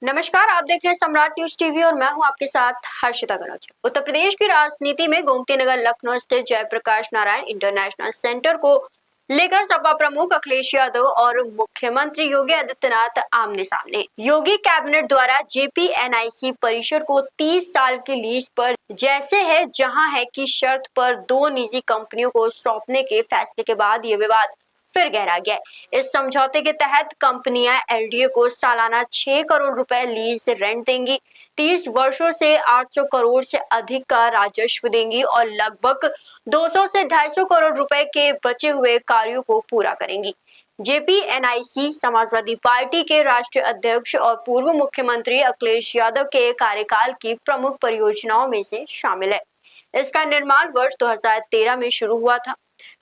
नमस्कार, आप देख रहे हैं सम्राट न्यूज टीवी और मैं हूं आपके साथ हर्षिता गणज। उत्तर प्रदेश की राजनीति में गोमती नगर लखनऊ स्थित जयप्रकाश नारायण इंटरनेशनल सेंटर को लेकर सपा प्रमुख अखिलेश यादव और मुख्यमंत्री योगी आदित्यनाथ आमने सामने। योगी कैबिनेट द्वारा जेपीएनआईसी परिसर को 30 साल की लीज पर जैसे है जहां है की शर्त पर 2 निजी कंपनियों को सौंपने के फैसले के बाद ये विवाद फिर गहरा गया है। इस समझौते के तहत कंपनियां एलडीए को सालाना 6 करोड़ रुपए लीज रेंट देंगी, 30 वर्षों से 800 करोड़ से अधिक का राजस्व देंगी और लगभग 200 से 250 करोड़ रुपए के बचे हुए कार्यों को पूरा करेंगी। जेपीएनआईसी समाजवादी पार्टी के राष्ट्रीय अध्यक्ष और पूर्व मुख्यमंत्री अखिलेश यादव के कार्यकाल की प्रमुख परियोजनाओं में से शामिल है। इसका निर्माण वर्ष 2013 में शुरू हुआ था।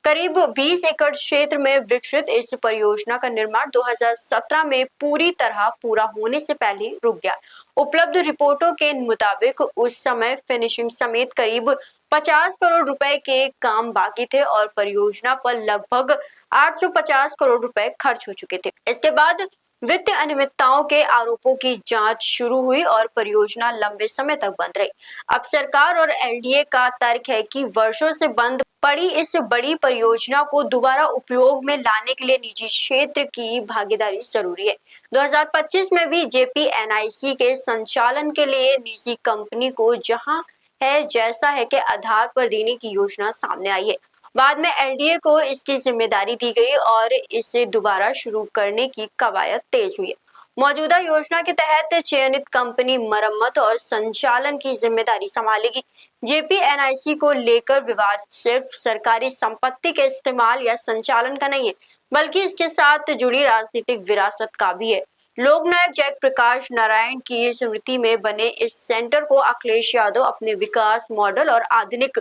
करीब 20 एकड़ क्षेत्र में विकसित इस परियोजना का निर्माण 2017 में पूरी तरह पूरा होने से पहले रुक गया। उपलब्ध रिपोर्टों के मुताबिक उस समय फिनिशिंग समेत करीब 50 करोड़ रुपए के काम बाकी थे और परियोजना पर लगभग 850 करोड़ रुपए खर्च हो चुके थे। इसके बाद वित्तीय अनियमितताओं के आरोपों की जांच शुरू हुई और परियोजना लंबे समय तक बंद रही। अब सरकार और एलडीए का तर्क है कि वर्षों से बंद पड़ी इस बड़ी परियोजना को दोबारा उपयोग में लाने के लिए निजी क्षेत्र की भागीदारी जरूरी है। 2025 में भी जेपीएनआईसी के संचालन के लिए निजी कंपनी को जहां है जैसा है के आधार पर देने की योजना सामने आई है। बाद में एलडीए को इसकी जिम्मेदारी दी गई और इसे दोबारा शुरू करने की कवायद तेज हुई है। मौजूदा योजना के तहत चयनित कंपनी मरम्मत और संचालन की जिम्मेदारी संभालेगी। जेपीएनआईसी को लेकर विवाद सिर्फ सरकारी संपत्ति के इस्तेमाल या संचालन का नहीं है, बल्कि इसके साथ जुड़ी राजनीतिक विरासत का भी है। लोकनायक जयप्रकाश नारायण की स्मृति में बने इस सेंटर को अखिलेश यादव अपने विकास मॉडल और आधुनिक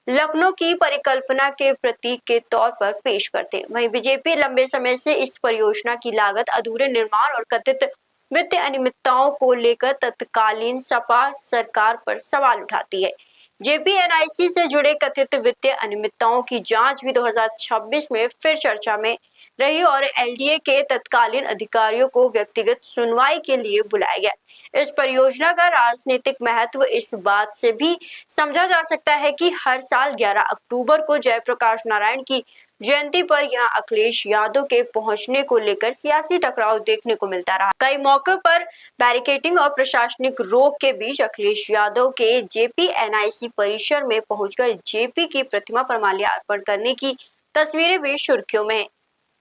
लखनऊ की परिकल्पना के प्रतीक के तौर पर पेश करते हैं। वहीं बीजेपी लंबे समय से इस परियोजना की लागत, अधूरे निर्माण और कथित वित्तीय अनियमितताओं को लेकर तत्कालीन सपा सरकार पर सवाल उठाती है। जेपीएनआईसी से जुड़े कथित वित्तीय अनियमितताओं की जांच भी 2026 में फिर चर्चा में रही और एलडीए के तत्कालीन अधिकारियों को व्यक्तिगत सुनवाई के लिए बुलाया गया। इस परियोजना का राजनीतिक महत्व इस बात से भी समझा जा सकता है कि हर साल 11 अक्टूबर को जयप्रकाश नारायण की जयंती पर यहां अखिलेश यादव के पहुंचने को लेकर सियासी टकराव देखने को मिलता रहा। कई मौकों पर बैरिकेडिंग और प्रशासनिक रोक के बीच अखिलेश यादव के जेपीएनआईसी परिसर में पहुंचकर जेपी की प्रतिमा पर माल्यार्पण करने की तस्वीरें भी सुर्खियों में है।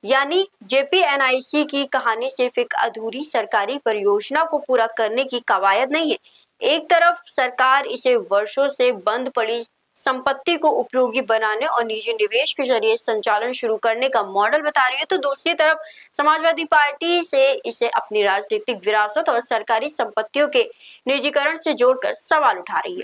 यानी जेपीएनआईसी की कहानी सिर्फ एक अधूरी सरकारी परियोजना को पूरा करने की कवायद नहीं है। एक तरफ सरकार इसे वर्षों से बंद पड़ी संपत्ति को उपयोगी बनाने और निजी निवेश के जरिए संचालन शुरू करने का मॉडल बता रही है, तो दूसरी तरफ समाजवादी पार्टी से इसे अपनी राजनीतिक विरासत और सरकारी संपत्तियों के निजीकरण से जोड़कर सवाल उठा रही है।